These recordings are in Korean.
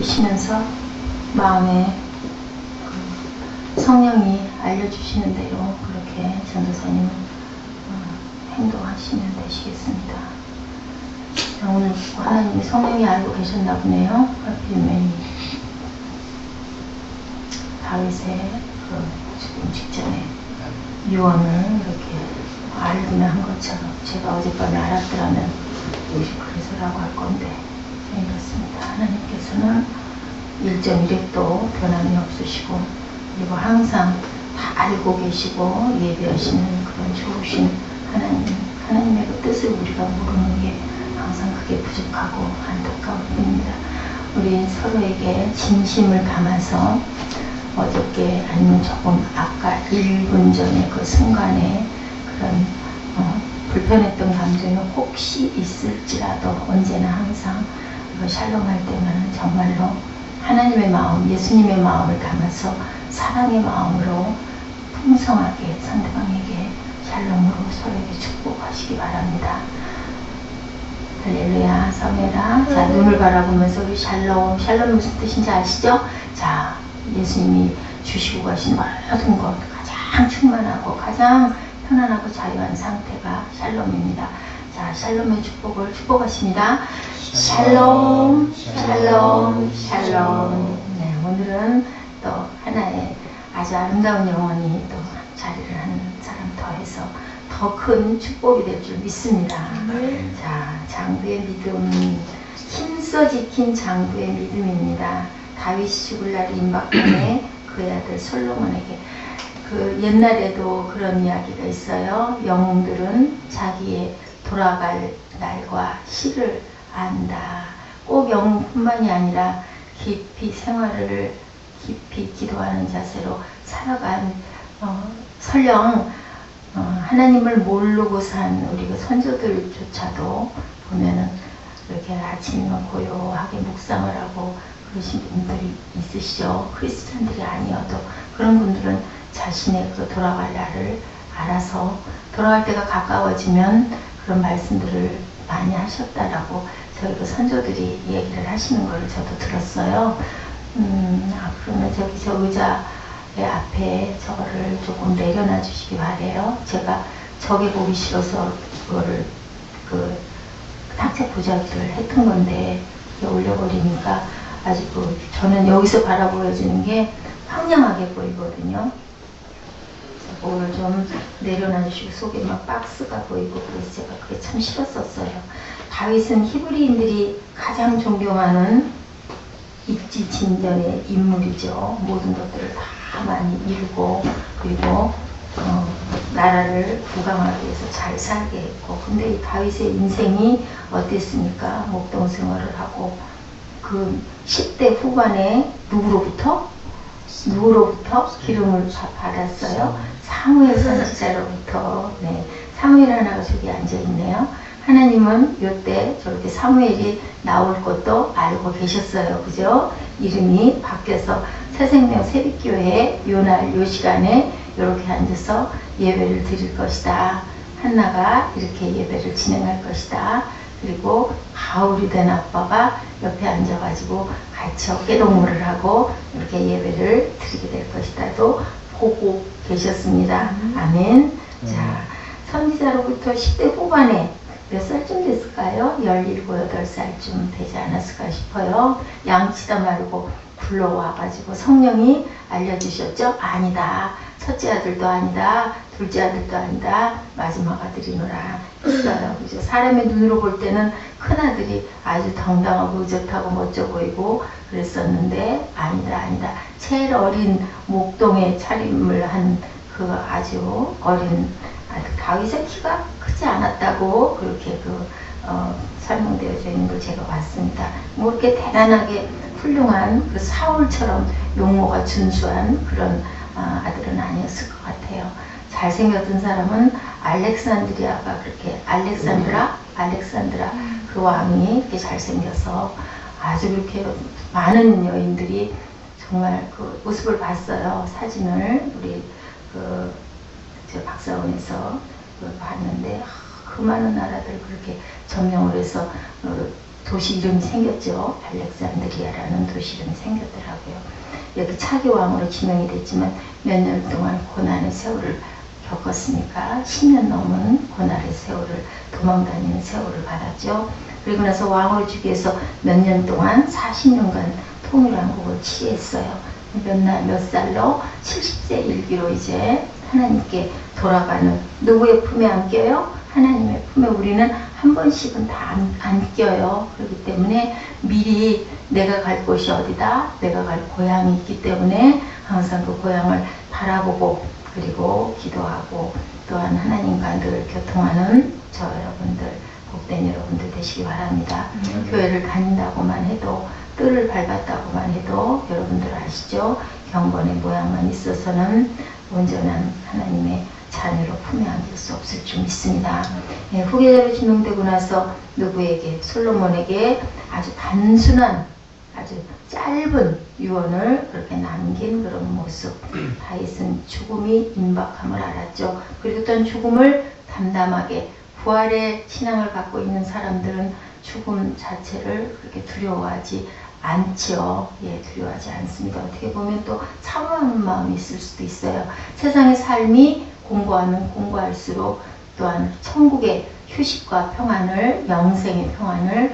계시면서 마음에 성령이 알려주시는 대로 그렇게 전도사님 행동하시면 되시겠습니다. 자, 오늘 하나님이 성령이 알고 계셨나 보네요. 하필이면 다윗의 죽음 직전에 유언을 이렇게 알기만 한 것처럼 제가 어젯밤에 알았더라면 그래서라고 할 건데 이렇습니다. 하나님께서는 1.1획도 변함이 없으시고 그리고 항상 다 알고 계시고 예배하시는 그런 좋으신 하나님의 그 뜻을 우리가 모르는 게 항상 그게 부족하고 안타까울 뿐입니다. 우리 서로에게 진심을 담아서 어저께 아니면 조금 아까 1분 전에 그 순간에 그런 불편했던 감정이 혹시 있을지라도 언제나 항상 샬롬할 때는 정말로 하나님의 마음, 예수님의 마음을 담아서 사랑의 마음으로 풍성하게 상대방에게 샬롬으로 서로에게 축복하시기 바랍니다. 할렐루야, 사메라. 자, 눈을 바라보면서 우리 샬롬 무슨 뜻인지 아시죠? 자, 예수님이 주시고 가신 모든 것, 가장 충만하고 가장 편안하고 자유한 상태가 샬롬입니다. 자, 샬롬의 축복을 축복하십니다. 샬롬, 샬롬, 샬롬. 네, 오늘은 또 하나의 아주 아름다운 영혼이 또 자리를 하는 사람 더해서 더 큰 축복이 될 줄 믿습니다. 자, 장부의 믿음, 힘써 지킨 장부의 믿음입니다. 다윗이 죽을 날이 임박함에 그의 아들 솔로몬에게 그 옛날에도 그런 이야기가 있어요. 영웅들은 자기의 돌아갈 날과 시를 안다. 꼭 영웅뿐만이 아니라 깊이 생활을 깊이 기도하는 자세로 살아간 설령 하나님을 모르고 산 우리 그 선조들조차도 보면은 이렇게 아침에 고요하게 묵상을 하고 그러신 분들이 있으시죠. 크리스찬들이 아니어도 그런 분들은 자신의 그 돌아갈 날을 알아서 돌아갈 때가 가까워지면 그런 말씀들을 많이 하셨다라고 저희 그 선조들이 얘기를 하시는 걸 저도 들었어요. 그러면 저기 저 의자의 앞에 저거를 조금 내려놔 주시기 바래요. 제가 저게 보기 싫어서 그거를 그 탁자 보자기를 했던 건데 올려버리니까 아주 저는 여기서 바라보여지는 게 황량하게 보이거든요. 그거를 좀 내려놔 주시고 속에 막 박스가 보이고 그래서 제가 그게 참 싫었었어요. 다윗은 히브리인들이 가장 존경하는 입지진전의 인물이죠. 모든 것들을 다 많이 이루고 그리고 나라를 부강하기 위해서 잘 살게 했고 근데 이 다윗의 인생이 어땠습니까? 목동 생활을 하고 그 10대 후반에 누구로부터 기름을 받았어요. 사무엘 선지자로부터. 네, 사무엘 하나가 저기 앉아있네요. 하나님은 이때 저렇게 사무엘이 나올 것도 알고 계셨어요. 그죠? 이름이 바뀌어서 새생명 새벽교회 요날 요 시간에 이렇게 앉아서 예배를 드릴 것이다. 한나가 이렇게 예배를 진행할 것이다. 그리고 가을이 된 아빠가 옆에 앉아가지고 같이 어깨동무를 하고 이렇게 예배를 드리게 될 것이다도 보고 계셨습니다. 아멘. 자, 선지자로부터 10대 후반에 몇 살쯤 됐을까요? 17, 18살쯤 되지 않았을까 싶어요. 양치다 말고 불러와가지고 성령이 알려주셨죠? 아니다. 첫째 아들도 아니다. 둘째 아들도 아니다. 마지막 아들이노라 했어요. 그죠? 사람의 눈으로 볼 때는 큰아들이 아주 당당하고 의젓하고 멋져 보이고 그랬었는데 아니다. 제일 어린 목동에 차림을 한 그 아주 어린 아들 다윗의 키가 크지 않았다고 그렇게 설명되어져 있는 걸 제가 봤습니다. 뭐 이렇게 대단하게 훌륭한 그 사울처럼 용모가 준수한 그런 아들은 아니었을 것 같아요. 잘생겼던 사람은 알렉산드리아가 그렇게 알렉산드라 그 왕이 이렇게 잘생겨서 아주 그렇게 많은 여인들이 정말 그 모습을 봤어요. 사진을 우리 저 박사원에서 봤는데 그 많은 나라들 그렇게 점령을 해서 도시 이름이 생겼죠. 알렉산드리아라는 고난도 실은 생겼더라고요. 이렇게 차기 왕으로 지명이 됐지만 몇 년 동안 고난의 세월을 겪었으니까 10년 넘은 고난의 세월을 도망다니는 세월을 받았죠. 그리고 나서 왕으로 주기 위해서 몇 년 동안 40년간 통일왕국을 치리했어요. 몇 살로 70세 일기로 이제 하나님께 돌아가는, 누구의 품에 안겨요? 하나님의 품에 우리는 한 번씩은 다 안겨요. 그렇기 때문에 미리 내가 갈 곳이 어디다, 내가 갈 고향이 있기 때문에 항상 그 고향을 바라보고 그리고 기도하고 또한 하나님과 늘 교통하는 저 여러분들, 복된 여러분들 되시기 바랍니다. 교회를 다닌다고만 해도, 뜰을 밟았다고만 해도 여러분들 아시죠? 경건의 모양만 있어서는 온전한 하나님의 자녀로 품에 안길 수 없을 줄 믿습니다. 예, 후계자로 지명되고 나서 누구에게, 솔로몬에게 아주 단순한, 아주 짧은 유언을 그렇게 남긴 그런 모습. 다윗은 죽음이 임박함을 알았죠. 그리고 또한 죽음을 담담하게, 부활의 신앙을 갖고 있는 사람들은 죽음 자체를 그렇게 두려워하지 않죠. 예, 두려워하지 않습니다. 어떻게 보면 또 사모하는 마음이 있을 수도 있어요. 세상의 삶이 공부하면 공부할수록 또한 천국의 휴식과 평안을, 영생의 평안을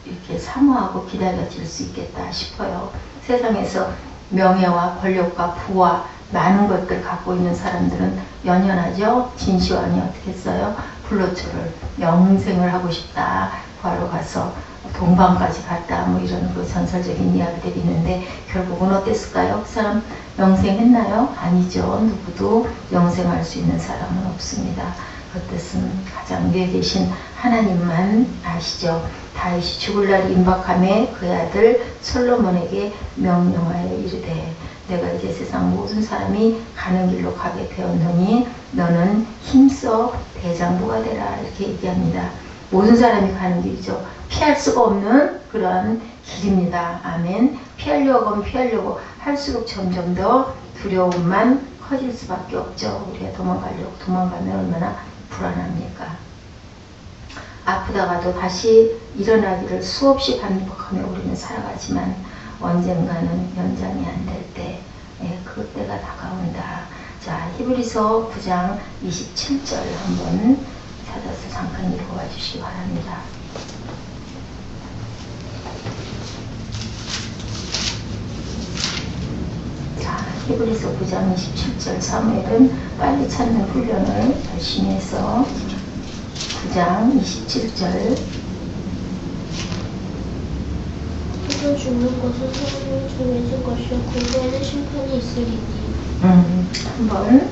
이렇게 사모하고 기다려질 수 있겠다 싶어요. 세상에서 명예와 권력과 부와 많은 것들 갖고 있는 사람들은 연연하죠. 진시황이 어떻게 했어요? 불로초를 영생을 하고 싶다. 구하러 가서 동방까지 갔다. 뭐 이런 그 전설적인 이야기들이 있는데 결국은 어땠을까요? 그 사람 영생했나요? 아니죠. 누구도 영생할 수 있는 사람은 없습니다. 그 뜻은 가장 위에 계신 하나님만 아시죠. 다윗이 죽을 날이 임박함에 그의 아들 솔로몬에게 명령하여 이르되 내가 이제 세상 모든 사람이 가는 길로 가게 되었노니 너는 힘써 대장부가 되라. 이렇게 얘기합니다. 모든 사람이 가는 길이죠. 피할 수가 없는 그런 길입니다. 아멘. 피하려고 하면 피하려고 할수록 점점 더 두려움만 커질 수밖에 없죠. 우리가 도망가면 얼마나 불안합니까? 아프다가도 다시 일어나기를 수없이 반복하며 우리는 살아가지만 언젠가는 연장이 안 될 때, 그때가 다가온다. 자, 히브리서 9장 27절 한번 찾아서 잠깐 읽어봐 주시기 바랍니다. 자, 히브리서 9장 27절. 사무엘은 빨리 찾는 훈련을 열심히 해서 9장 27절. 그저 죽는 것은 사람이 정해진 것이요 공부에는 심판이 있으리니. 한번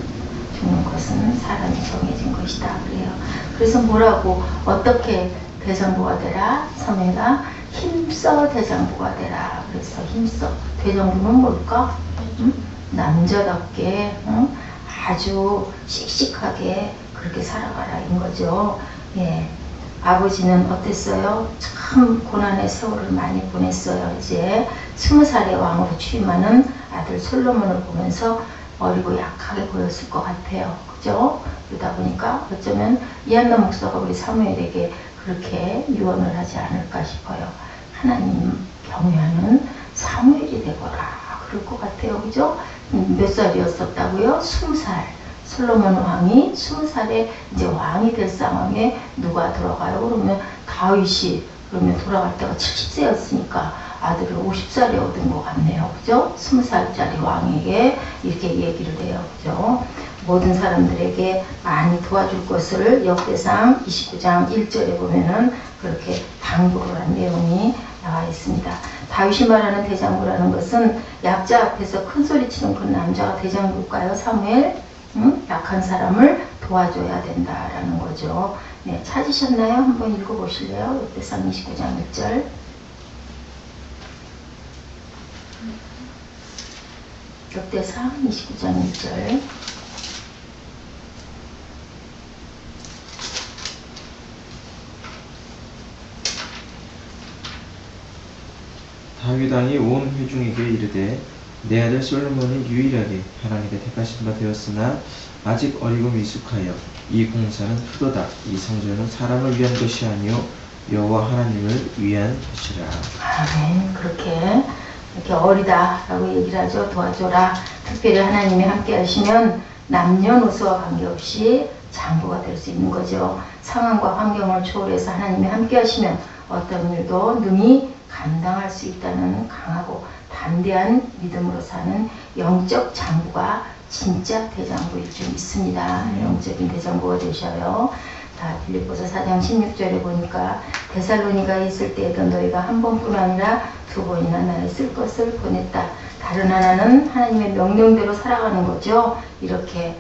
죽는 것은 사람이 정해진 것이다. 그래요. 그래서 뭐라고, 어떻게 대장부가 되라? 사무엘아 힘써 대장부가 되라. 그래서 힘써. 대장부는 뭘까? 남자답게 아주 씩씩하게 그렇게 살아가라 인 거죠. 예. 아버지는 어땠어요? 참 고난의 세월을 많이 보냈어요. 이제 20살의 왕으로 취임하는 아들 솔로몬을 보면서 어리고 약하게 보였을 것 같아요. 그죠? 그러다 보니까 어쩌면 이한나 목사가 우리 사무엘에게 그렇게 유언을 하지 않을까 싶어요. 하나님 경외하는 사무엘이 되거라. 그럴 것 같아요. 그죠? 몇 살이었었다고요? 20살. 솔로몬 왕이 20살에 이제 왕이 될 상황에 누가 돌아가요? 그러면 다윗이 그러면 돌아갈 때가 70세였으니까 아들을 50살에 얻은 것 같네요. 그죠? 20살짜리 왕에게 이렇게 얘기를 해요. 그죠? 모든 사람들에게 많이 도와줄 것을 역대상 29장 1절에 보면은 그렇게 당부를 한 내용이 나와 있습니다. 다윗이 말하는 대장부라는 것은 약자 앞에서 큰 소리 치는 그 남자가 대장부일까요? 사무엘? 약한 사람을 도와줘야 된다라는 거죠. 네, 찾으셨나요? 한번 읽어보실래요? 역대상 29장 1절. 역대상 29장 1절. 다윗 왕이 온 회중에게 이르되 내 아들 솔로몬이 유일하게 하나님께 택하신 바 되었으나 아직 어리고 미숙하여 이 공사는 크도다. 이 성전은 사람을 위한 것이 아니요 여호와 하나님을 위한 것이라. 아멘. 그렇게 이렇게 어리다라고 얘기를 하죠. 도와줘라. 특별히 하나님이 함께 하시면 남녀노소와 관계없이 장부가 될 수 있는 거죠. 상황과 환경을 초월해서 하나님이 함께 하시면 어떤 일도 능히 감당할 수 있다는 강하고 담대한 믿음으로 사는 영적 장부가 진짜 대장부일 줄 믿습니다. 영적인 대장부가 되셔요. 자, 빌립보서 4장 16절에 보니까 데살로니가에 있을 때에도 너희가 한 번뿐 아니라 두 번이나 나를 쓸 것을 보냈다. 다른 하나는 하나님의 명령대로 살아가는 거죠. 이렇게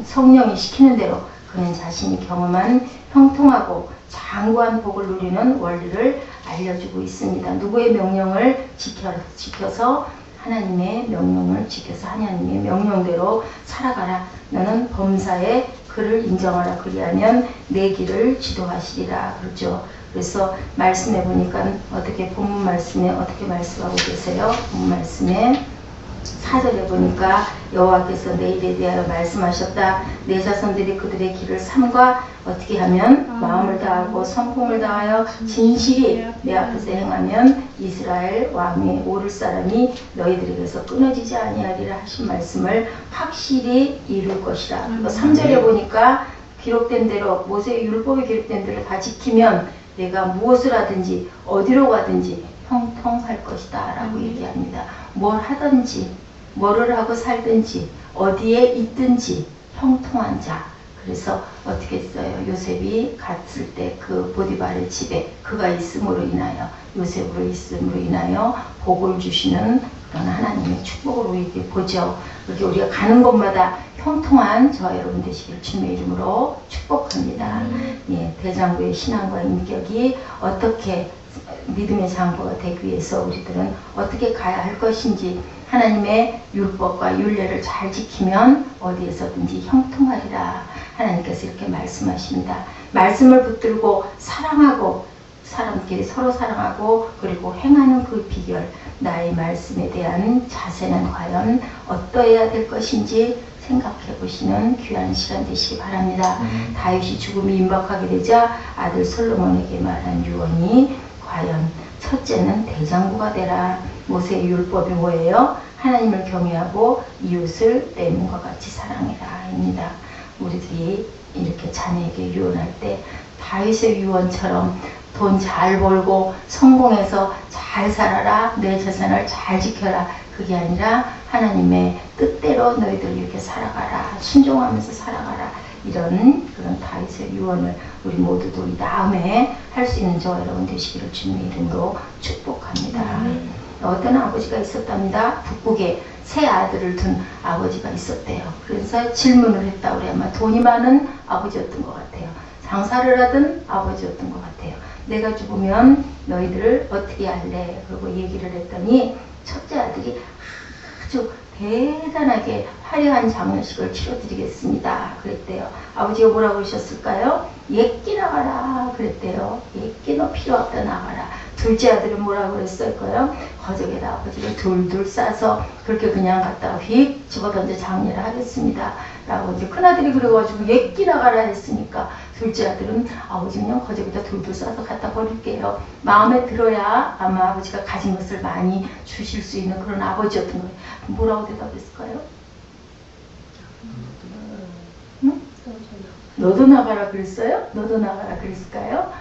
성령이 시키는 대로 그는 자신이 경험한 형통하고 장구한 복을 누리는 원리를 알려주고 있습니다. 누구의 명령을 지켜서 하나님의 명령을 지켜서 하나님의 명령대로 살아가라. 너는 범사에 그를 인정하라. 그리하면 내 길을 지도하시리라. 그렇죠. 그래서 말씀해 보니까 어떻게 본문 말씀에 어떻게 말씀하고 계세요? 본문 말씀에 4절에 보니까 여호와께서 내 일에 대하여 말씀하셨다. 내 자손들이 그들의 길을 삼가 어떻게 하면 마음을 다하고 성품을 다하여 진실이 내 앞에서 행하면 이스라엘 왕위에 오를 사람이 너희들에게서 끊어지지 아니하리라 하신 말씀을 확실히 이룰 것이라. 그리고 3절에 보니까 기록된 대로 모세의 율법에 기록된 대로 다 지키면 내가 무엇을 하든지 어디로 가든지 형통할 것이다 라고 얘기합니다. 뭘 하든지 뭐를 하고 살든지 어디에 있든지 형통한 자. 그래서 어떻게 했어요? 요셉이 갔을 때 그 보디발의 집에 그가 있음으로 인하여 요셉으로 있음으로 인하여 복을 주시는 그런 하나님의 축복으로 이렇게 보죠. 그렇게 우리가 가는 곳마다 형통한 저와 여러분 되시길 주님의 이름으로 축복합니다. 예, 대장부의 신앙과 인격이 어떻게 믿음의 장부가 되기 위해서 우리들은 어떻게 가야 할 것인지 하나님의 율법과 율례를 잘 지키면 어디에서든지 형통하리라. 하나님께서 이렇게 말씀하십니다. 말씀을 붙들고 사랑하고 사람끼리 서로 사랑하고 그리고 행하는 그 비결, 나의 말씀에 대한 자세는 과연 어떠해야 될 것인지 생각해 보시는 귀한 시간 되시기 바랍니다. 다윗이 죽음이 임박하게 되자 아들 솔로몬에게 말한 유언이 과연 첫째는 대장부가 되라. 모세의 율법이 뭐예요? 하나님을 경외하고 이웃을 내 몸과 같이 사랑해라 입니다. 우리들이 이렇게 자녀에게 유언할 때 다윗의 유언처럼 돈 잘 벌고 성공해서 잘 살아라, 내 재산을 잘 지켜라, 그게 아니라 하나님의 뜻대로 너희들 이렇게 살아가라, 순종하면서 살아가라, 이런 그런 다윗의 유언을 우리 모두도 이 다음에 할 수 있는 저와 여러분 되시기를 주님의 이름으로 축복합니다. 어떤 아버지가 있었답니다. 북극에 세 아들을 둔 아버지가 있었대요. 그래서 질문을 했다. 우리 아마 돈이 많은 아버지였던 것 같아요. 장사를 하던 아버지였던 것 같아요. 내가 죽으면 너희들을 어떻게 할래? 그리고 얘기를 했더니 첫째 아들이 아주 대단하게 화려한 장례식을 치러드리겠습니다. 그랬대요. 아버지가 뭐라고 그러셨을까요? 예끼 나가라 그랬대요. 예끼 너 필요 없다 나가라. 둘째 아들은 뭐라고 그랬을까요? 거적에다 아버지를 둘둘 싸서 그렇게 그냥 갖다가 휙 집어던져 장례를 하겠습니다. 라고 이제 큰아들이 그래가지고 예끼 나가라 했으니까 둘째 아들은 아버지 그냥 거적에다 둘둘 싸서 갖다 버릴게요. 마음에 들어야 아마 아버지가 가진 것을 많이 주실 수 있는 그런 아버지였던 거예요. 뭐라고 대답했을까요? 응? 너도 나가라 그랬어요? 너도 나가라 그랬을까요?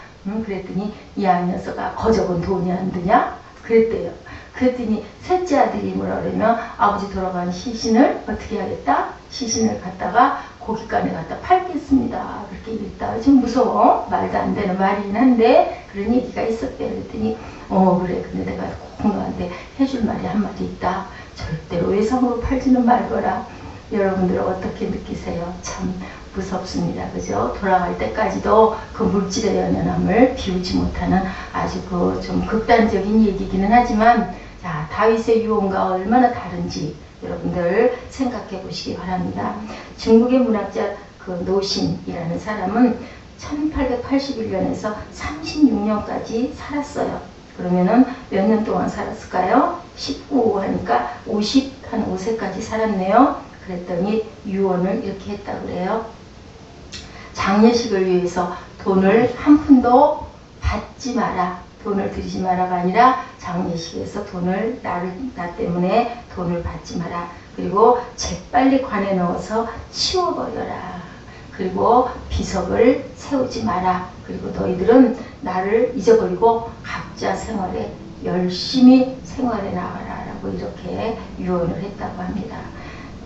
그랬더니 야 녀석아 거적은 돈이 안 드냐? 그랬대요. 그랬더니 셋째 아들이 뭐라 그러면 아버지 돌아간 시신을 어떻게 하겠다? 시신을 갖다가 고깃간에 갖다 팔겠습니다. 그렇게 얘기했다. 좀 무서워. 말도 안 되는 말이긴 한데 그런 얘기가 있었대요. 그랬더니 그래. 근데 내가 꼭 너한테 해줄 말이 한마디 있다. 절대로 외상으로 팔지는 말거라. 여러분들 어떻게 느끼세요? 참 무섭습니다. 그죠? 돌아갈 때까지도 그 물질의 연연함을 비우지 못하는 아주 그 좀 극단적인 얘기기는 하지만 자, 다윗의 유언과 얼마나 다른지 여러분들 생각해 보시기 바랍니다. 중국의 문학자 그 노신이라는 사람은 1881년에서 36년까지 살았어요. 그러면은 몇 년 동안 살았을까요? 19 하니까 55세까지 살았네요. 그랬더니 유언을 이렇게 했다고 그래요. 장례식을 위해서 돈을 한 푼도 받지 마라. 돈을 들이지 마라가 아니라 장례식에서 돈을 나 때문에 돈을 받지 마라. 그리고 재빨리 관에 넣어서 치워버려라. 그리고 비석을 세우지 마라. 그리고 너희들은 나를 잊어버리고 각자 생활에 열심히 생활해 나가라 라고 이렇게 유언을 했다고 합니다.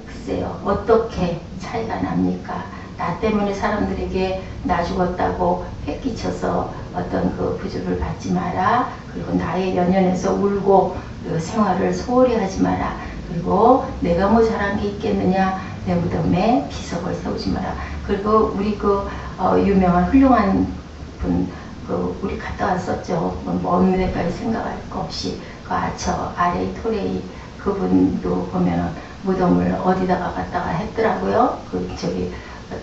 글쎄요, 어떻게 차이가 납니까? 나 때문에 사람들에게 나 죽었다고 패끼쳐서 어떤 그 부주를 받지 마라. 그리고 나의 연연에서 울고 그 생활을 소홀히 하지 마라. 그리고 내가 뭐 잘한 게 있겠느냐. 내 무덤에 비석을 세우지 마라. 그리고 우리 유명한 훌륭한 분, 우리 갔다 왔었죠. 먼 데까지 생각할 거 없이 저 아레이 토레이 그분도 보면은 무덤을 어디다가 갖다가 했더라고요.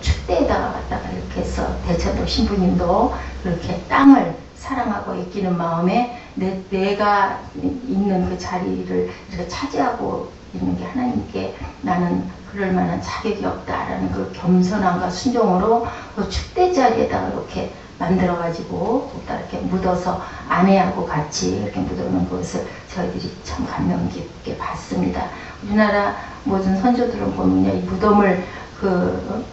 축대에다가 갖다가 이렇게 해서 대천도 신부님도 그렇게 땅을 사랑하고 아끼는 마음에 내가 있는 그 자리를 이렇게 차지하고 있는 게 하나님께 나는 그럴 만한 자격이 없다라는 그 겸손함과 순종으로 그 축대 자리에다가 이렇게 만들어가지고 거기다 이렇게 묻어서 아내하고 같이 이렇게 묻어놓은 것을 저희들이 참 감명 깊게 봤습니다. 우리나라 모든 선조들은 보면요, 이 무덤을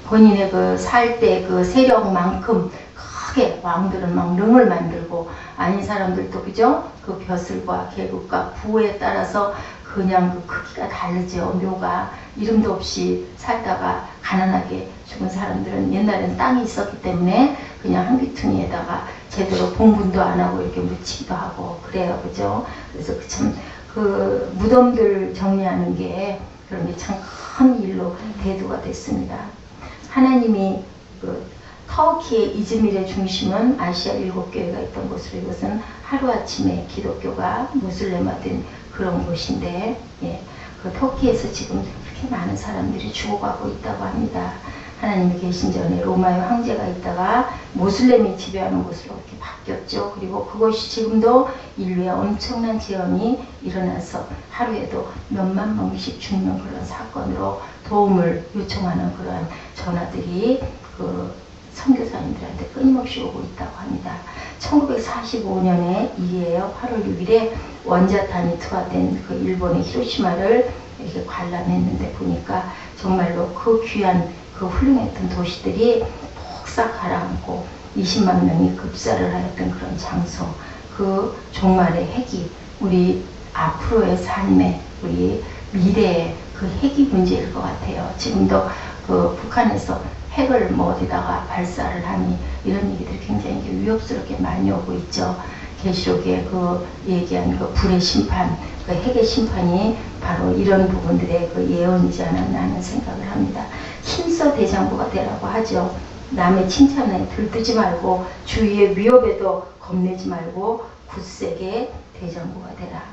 본인의 살 때 그 세력만큼 크게 왕들은 막 릉을 만들고 아닌 사람들도 그죠? 그 벼슬과 계급과 부에 따라서 그냥 그 크기가 다르죠. 묘가 이름도 없이 살다가 가난하게 죽은 사람들은 옛날에는 땅이 있었기 때문에 그냥 한 귀퉁이에다가 제대로 봉분도 안 하고 이렇게 묻히기도 하고 그래요. 그죠? 그래서 그 무덤들 정리하는 게 그런 게 참 큰 일로 대두가 됐습니다. 하나님이 터키의 이즈밀의 중심은 아시아 7교회가 있던 곳으로 이것은 하루아침에 기독교가 무슬림화된 그런 곳인데, 그 터키에서 지금 그렇게 많은 사람들이 죽어가고 있다고 합니다. 하나님이 계신 전에 로마의 황제가 있다가 모슬렘이 지배하는 곳으로 이렇게 바뀌었죠. 그리고 그것이 지금도 인류의 엄청난 재앙이 일어나서 하루에도 몇만 명씩 죽는 그런 사건으로 도움을 요청하는 그런 전화들이 선교사님들한테 끊임없이 오고 있다고 합니다. 1945년에 이에요. 8월 6일에 원자탄이 투하된 그 일본의 히로시마를 이렇게 관람했는데 보니까 정말로 그 귀한 그 훌륭했던 도시들이 폭삭 가라앉고 20만 명이 급사를 하였던 그런 장소, 그 종말의 핵이 우리 앞으로의 삶의 우리 미래의 그 핵이 문제일 것 같아요. 지금도 북한에서 핵을 어디다가 발사를 하니 이런 얘기들이 굉장히 위협스럽게 많이 오고 있죠. 계시록에 얘기한 불의 심판, 핵의 심판이 바로 이런 부분들의 예언이지 않았나 하는 생각을 합니다. 힘써 대장부가 되라고 하죠. 남의 칭찬에 들뜨지 말고 주위의 위협에도 겁내지 말고 굳세게 대장부가 되라.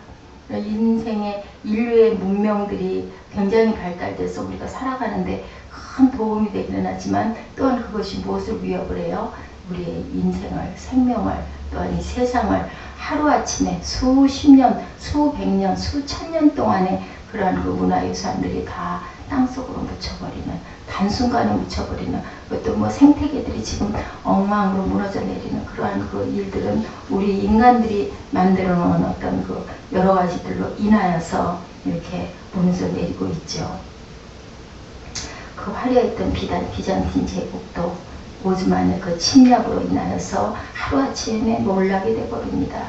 인생의 인류의 문명들이 굉장히 발달돼서 우리가 살아가는데 큰 도움이 되기는 하지만 또한 그것이 무엇을 위협을 해요? 우리의 인생을, 생명을, 또한 이 세상을 하루아침에 수십 년, 수백 년, 수천 년 동안에 그러한 문화유산들이 다 땅속으로 묻혀버리는, 단순간에 묻혀버리는, 또 생태계들이 지금 엉망으로 무너져 내리는 그러한 일들은 우리 인간들이 만들어 놓은 어떤 여러 가지들로 인하여서 이렇게 무너져 내리고 있죠. 화려했던 비잔틴 제국도 오즈만의 침략으로 인하여서 하루아침에 몰락이 되어버립니다.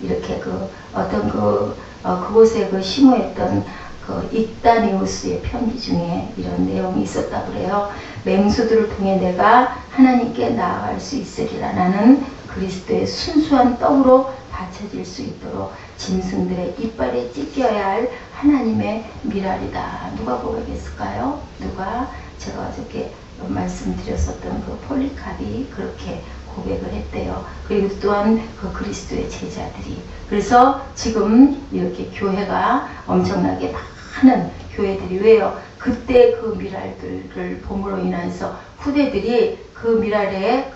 이렇게 그곳에 심오했던 익다니우스의 편지 중에 이런 내용이 있었다 그래요. 맹수들을 통해 내가 하나님께 나아갈 수 있으리라. 나는 그리스도의 순수한 떡으로 받쳐질 수 있도록 짐승들의 이빨에 찢겨야 할 하나님의 미랄이다. 누가 고백했을까요? 제가 어저께 말씀드렸었던 폴리캅이 그렇게 고백을 했대요. 그리고 또한 그리스도의 제자들이. 그래서 지금 이렇게 교회가 엄청나게 많은 교회들이 왜요? 그때 그 미랄들을 봄으로 인해서 후대들이 그 미랄에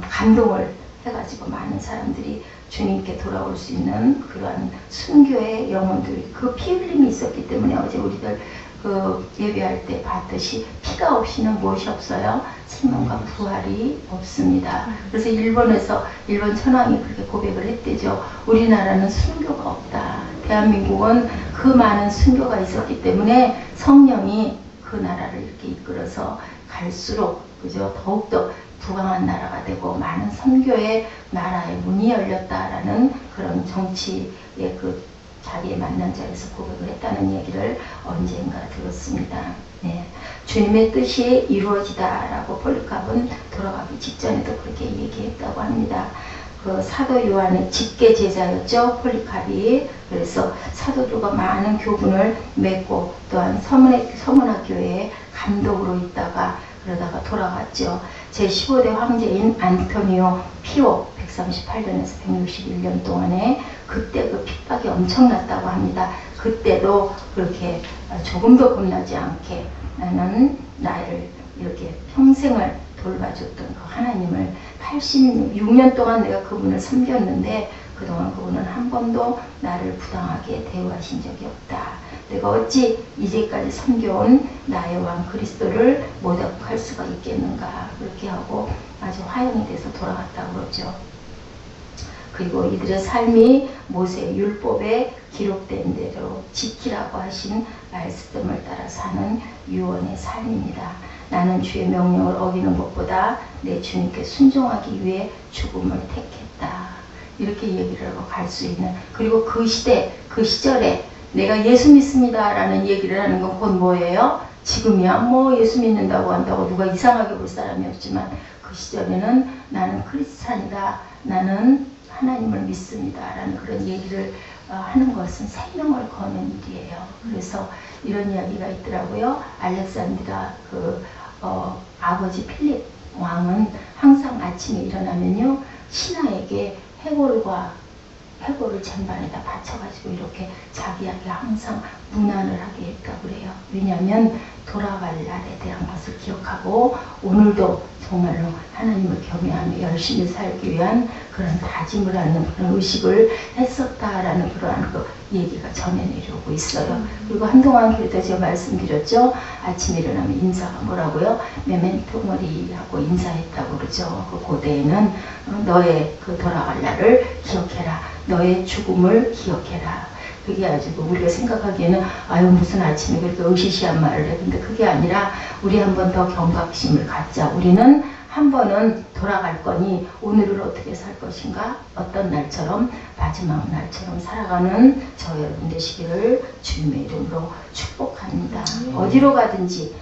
감동을 해가지고 많은 사람들이 주님께 돌아올 수 있는 그러한 순교의 영혼들이 피 흘림이 있었기 때문에 어제 우리들 예배할 때 봤듯이 피가 없이는 무엇이 없어요? 생명과 부활이 없습니다. 그래서 일본 천황이 그렇게 고백을 했대죠. 우리나라는 순교가 없다. 대한민국은 그 많은 순교가 있었기 때문에 성령이 그 나라를 이렇게 이끌어서 갈수록 그죠 더욱더 부강한 나라가 되고 많은 선교의 나라의 문이 열렸다라는 그런 정치의 그 자기에 맞는 자리에서 고백을 했다는 얘기를 언젠가 들었습니다. 네. 주님의 뜻이 이루어지다라고 폴리카르는 돌아가기 직전에도 그렇게 얘기했다고 합니다. 그 사도 요한의 직계 제자였죠, 폴리카르이. 그래서 사도들과 많은 교분을 맺고 또한 서문학 교회에 감독으로 있다가 그러다가 돌아갔죠. 제15대 황제인 안토니오 피오 138년에서 161년 동안에 그때 그 핍박이 엄청났다고 합니다. 그때도 그렇게 조금도 겁나지 않게 나는 나를 이렇게 평생을 돌봐줬던 그 하나님을 86년 동안 내가 그분을 섬겼는데 그동안 그분은 한 번도 나를 부당하게 대우하신 적이 없다. 내가 어찌 이제까지 섬겨온 나의 왕 그리스도를 모독할 수가 있겠는가. 그렇게 하고 아주 화형이 돼서 돌아갔다고 그러죠. 그리고 이들의 삶이 모세 율법에 기록된 대로 지키라고 하신 말씀을 따라 사는 유언의 삶입니다. 나는 주의 명령을 어기는 것보다 내 주님께 순종하기 위해 죽음을 택했다. 이렇게 얘기를 하고 갈 수 있는, 그리고 그 시대, 그 시절에 내가 예수 믿습니다 라는 얘기를 하는 건 그건 뭐예요? 지금이야 뭐 예수 믿는다고 한다고 누가 이상하게 볼 사람이 없지만 그 시절에는 나는 크리스찬이다, 나는 하나님을 믿습니다 라는 그런 얘기를 하는 것은 생명을 거는 일이에요. 그래서 이런 이야기가 있더라고요. 알렉산드라 아버지 필립 왕은 항상 아침에 일어나면요 신하에게 해골을 쟁반에다 받쳐가지고 이렇게 자기에게 항상 문안을 하게 했다고 그래요. 왜냐하면 돌아갈 날에 대한 것을 기억하고 오늘도 정말로 하나님을 경외하며 열심히 살기 위한 그런 다짐을 하는 그런 의식을 했었다라는 그러한 그 얘기가 전해 내려오고 있어요. 그리고 한동안 그래도 제가 말씀드렸죠. 아침에 일어나면 인사가 뭐라고요? 메멘토 모리 하고 인사했다고 그러죠. 그 고대에는 너의 그 돌아갈 날을 기억해라. 너의 죽음을 기억해라. 그게 아주 우리가 생각하기에는 아유 무슨 아침에 그렇게 으시시한 말을 해. 근데 그게 아니라 우리 한 번 더 경각심을 갖자. 우리는 한 번은 돌아갈 거니 오늘을 어떻게 살 것인가? 어떤 날처럼 마지막 날처럼 살아가는 저 여러분 되시기를 주님의 이름으로 축복합니다. 어디로 가든지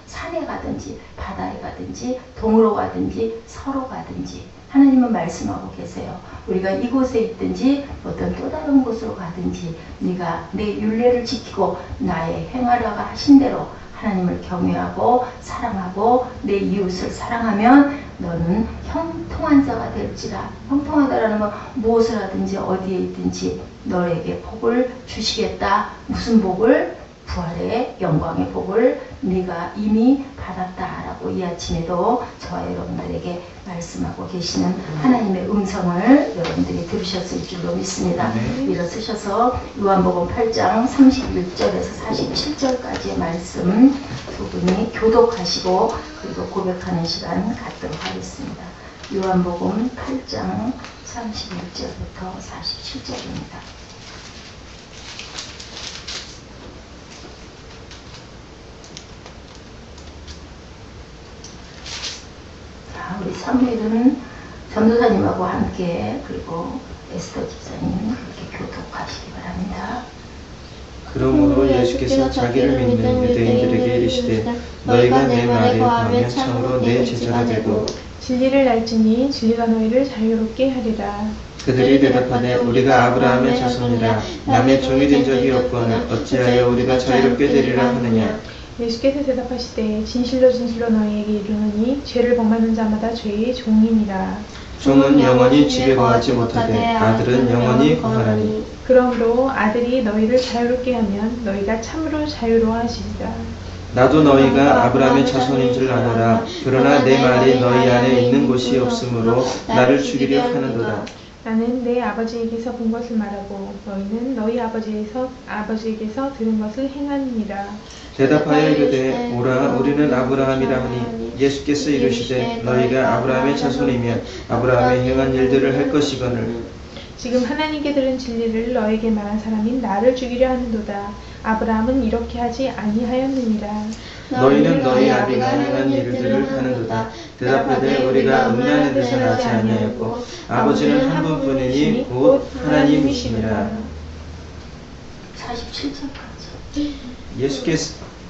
산에 가든지 바다에 가든지 동으로 가든지 서로 가든지 하나님은 말씀하고 계세요. 우리가 이곳에 있든지 어떤 또 다른 곳으로 가든지 네가 내 율례를 지키고 나의 행하라고 하신 대로 하나님을 경외하고 사랑하고 내 이웃을 사랑하면 너는 형통한 자가 될지라. 형통하다라는 건 무엇을 하든지 어디에 있든지 너에게 복을 주시겠다. 무슨 복을? 부활의 영광의 복을 네가 이미 받았다라고 이 아침에도 저와 여러분들에게 말씀하고 계시는 하나님의 음성을 여러분들이 들으셨을 줄로 믿습니다. 일어서셔서 요한복음 8장 31절에서 47절까지의 말씀 두 분이 교독하시고 그리고 고백하는 시간 갖도록 하겠습니다. 요한복음 8장 31절부터 47절입니다. 우리 사무엘은 전도사님하고 함께 그리고 에스더 집사님 그렇게 교독하시기 바랍니다. 그러므로 예수께서 자기를 믿는 유대인들에게 이르시되 너희가 내 말에 거하면 참으로 내 제자가 되고 진리를 알지니 진리가 너희를 자유롭게 하리라. 그들이 대답하되 우리가 아브라함의 자손이라 남의 종이 된 적이 없거늘 어찌하여 우리가 자유롭게 되리라 하느냐. 예수께서 대답하시되 진실로 진실로 너희에게 이르노니 죄를 범하는 자마다 죄의 종이니라. 종은 영원히 집에 거하지 못하되 아들은 영원히 거하나니. 그러므로 아들이 너희를 자유롭게 하면 너희가 참으로 자유로워하시리라. 나도 너희가 아브라함의 자손인 줄 아노라. 그러나 내 말이 너희 안에 있는 곳이 없으므로 나를 죽이려 하는도다. 나는 내 아버지에게서 본 것을 말하고 너희는 너희 아버지에게서 들은 것을 행하느니라. 대답하여 이르되 오라 우리는 아브라함이라 하니 예수께서 이르시되 너희가 아브라함의 자손이면 아브라함의 행한 일들을 할 것이거늘 지금 하나님께 들은 진리를 너에게 말한 사람인 나를 죽이려 하는도다. 아브라함은 이렇게 하지 아니하였느니라. 너희는 너희 아비가 행한 일들을 하는도다. 대답하되 우리가 음란의 뜻을 하지 아니하였고 아버지는 한 분뿐이니 곧 하나님이시니라. 47절까지.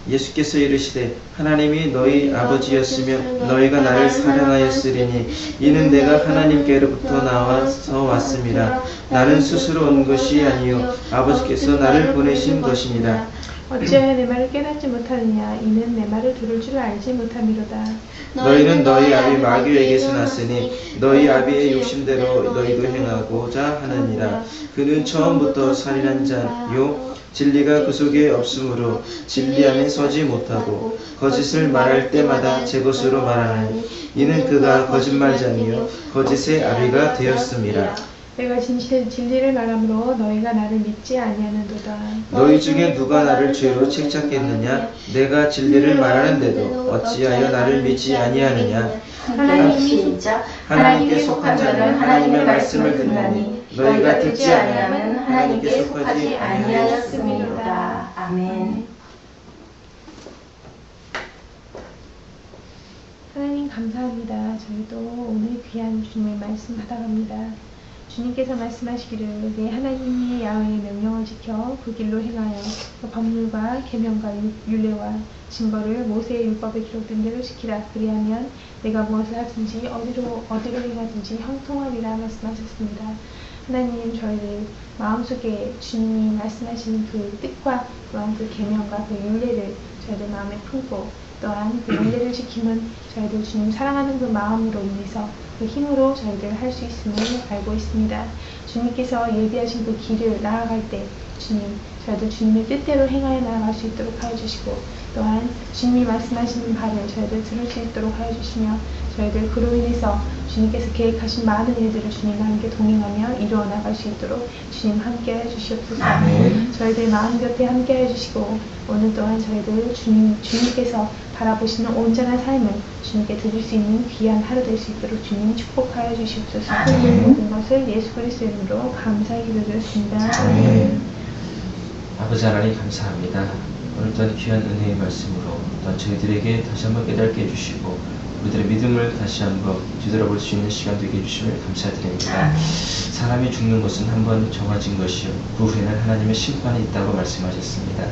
예수께서 이르시되 하나님이 너희 아버지였으면 너희가 나를 사랑하였으리니 이는 내가 하나님께로부터 나와서 왔습니다. 나는 스스로 온 것이 아니요 아버지께서 나를 보내신 것입니다. 어찌하여 내 말을 깨닫지 못하느냐. 이는 내 말을 들을 줄 알지 못함이로다. 너희는 너희 아비 마귀에게서 났으니 너희 아비의 욕심대로 너희도 행하고자 하느니라. 그는 처음부터 살인한 자요 진리가 그 속에 없으므로 진리 안에 서지 못하고 거짓을 말할 때마다 제 것으로 말하나니 이는 그가 거짓말자니요 거짓의 아비가 되었음이라. 내가 진리를 말함으로 너희가 나를 믿지 아니하는도다. 너희 중에 누가 나를 죄로 책잡겠느냐? 내가 진리를 말하는데도 어찌하여 나를 믿지 아니하느냐? 시작. 하나님께 속한 자는 하나님의 말씀을 듣나니 너희가 듣지 아니하면 하나님께 속하지 아니하였음이로다. 아멘. 하나님 감사합니다. 저희도 오늘 귀한 주님의 말씀 받아갑니다. 주님께서 말씀하시기를 내 하나님의 야훼의 명령을 지켜 그 길로 행하여 그 법률과 계명과 율례와 증거를 모세의 율법에 기록된 대로 지키라. 그리하면 내가 무엇을 하든지 어디로 행하든지 형통하리라 말씀하셨습니다. 하나님 저희를 마음속에 주님이 말씀하시는 그 뜻과 또한 그 계명과 그 율례를 저희들 마음에 품고 또한 그 율례를 지키면 저희들 주님 사랑하는 그 마음으로 인해서 그 힘으로 저희들 할 수 있음을 알고 있습니다. 주님께서 예비하신 그 길을 나아갈 때 주님 저희들 주님의 뜻대로 행하여 나아갈 수 있도록 하여 주시고 또한 주님이 말씀하시는 바를 저희들 들을 수 있도록 하여 주시며 저희들 그로 인해서 주님께서 계획하신 많은 일들을 주님과 함께 동행하며 이루어 나갈 수 있도록 주님 함께 해 주시옵소서. 저희들 마음 곁에 함께 해 주시고 오늘 또한 저희들 주님께서 바라보시는 온전한 삶을 주님께 드릴 수 있는 귀한 하루 될 수 있도록 주님 축복하여 주시옵소서. 모든 것을 예수 그리스도의 이름으로 감사히 기도드렸습니다. 아버지 하나님 감사합니다. 오늘 또한 귀한 은혜의 말씀으로 또한 저희들에게 다시 한번 깨닫게 해주시고 우리들의 믿음을 다시 한번 뒤돌아볼 수 있는 시간 되게 해주심을 감사드립니다. 사람이 죽는 것은 한번 정해진 것이요 그 후에는 하나님의 심판이 있다고 말씀하셨습니다.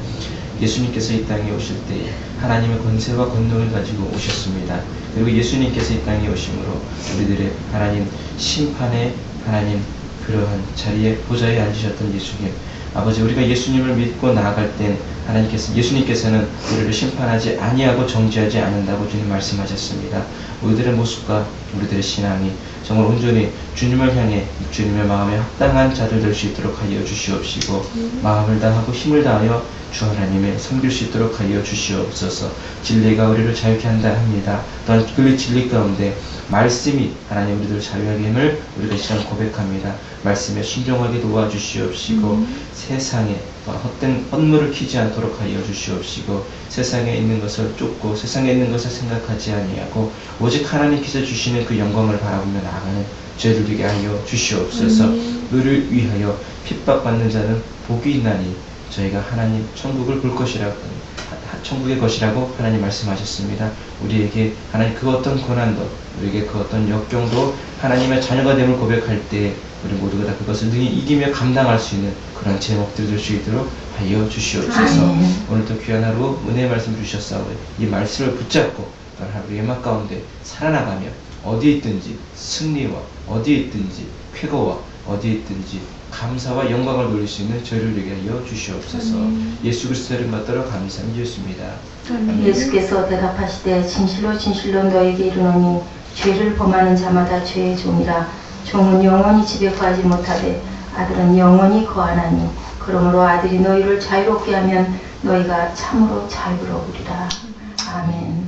예수님께서 이 땅에 오실 때 하나님의 권세와 권능을 가지고 오셨습니다. 그리고 예수님께서 이 땅에 오심으로 우리들의 하나님 심판의 하나님 그러한 자리에 보좌에 앉으셨던 예수님 아버지 우리가 예수님을 믿고 나아갈 땐 예수님께서는 우리를 심판하지 아니하고 정죄하지 않는다고 주님 말씀하셨습니다. 우리들의 모습과 우리들의 신앙이 정말 온전히 주님을 향해 주님의 마음에 합당한 자들 될 수 있도록 하여 주시옵시고 마음을 다하고 힘을 다하여 주 하나님을 섬길 수 있도록 하여 주시옵소서. 진리가 우리를 자유케 한다 합니다. 또한 그 진리 가운데 말씀이 하나님 우리들 자유하게 함을 우리가 이 시간 고백합니다. 말씀에 순종하게 도와주시옵시고 세상에 헛된 헛물을 키지 않도록 하여 주시옵시고 세상에 있는 것을 쫓고 세상에 있는 것을 생각하지 아니하고 오직 하나님께서 주시는 그 영광을 바라보며 나아가는 저희들 되게 하여 주시옵소서. 너를 위하여 핍박받는 자는 복이 있나니 저희가 하나님 천국을 볼 것이라고 천국의 것이라고 하나님 말씀하셨습니다. 우리에게 하나님 그 어떤 고난도 우리에게 그 어떤 역경도 하나님의 자녀가 됨을 고백할 때 우리 모두가 다 그것을 능히 이기며 감당할 수 있는 그런 제목들을 줄 수 있도록 하여 주시옵소서. 오늘도 귀한 하루 은혜의 말씀 주셨사오니 이 말씀을 붙잡고 하루 예막 가운데 살아나가며 어디에 있든지 승리와 어디에 있든지 쾌거와 어디에 있든지 감사와 영광을 누릴 수 있는 저희를 되게 하여 주시옵소서. 예수 그리스도의 이름 받들어 감사드렸습니다. 예수께서 대답하시되 진실로 진실로 너에게 이르노니 죄를 범하는 자마다 죄의 종이라. 종은 영원히 집에 거하지 못하되 아들은 영원히 거하나니 그러므로 아들이 너희를 자유롭게 하면 너희가 참으로 자유로우리라. 아멘.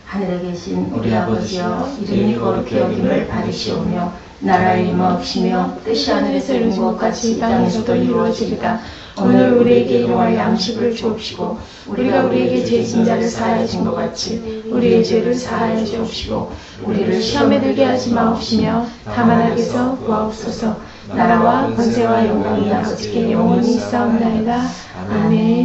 하늘에 계신 우리 아버지여 이름이 거룩히 여김을 받으시오며 나라의 임하옵시며 뜻이 하늘에서 이룬 것 같이 이 땅에서도 이루어지리다. 오늘 우리에게 일용할 양식을 주옵시고 우리가 우리에게 죄진 자를 사하여 준 것 같이 우리의 죄를 사하여 주옵시고 우리를 시험에 들게 하지 마옵시며 다만 악에서 구하옵소서. 나라와 권세와 영광이 아버지께 영원히 있사옵나이다. 아멘.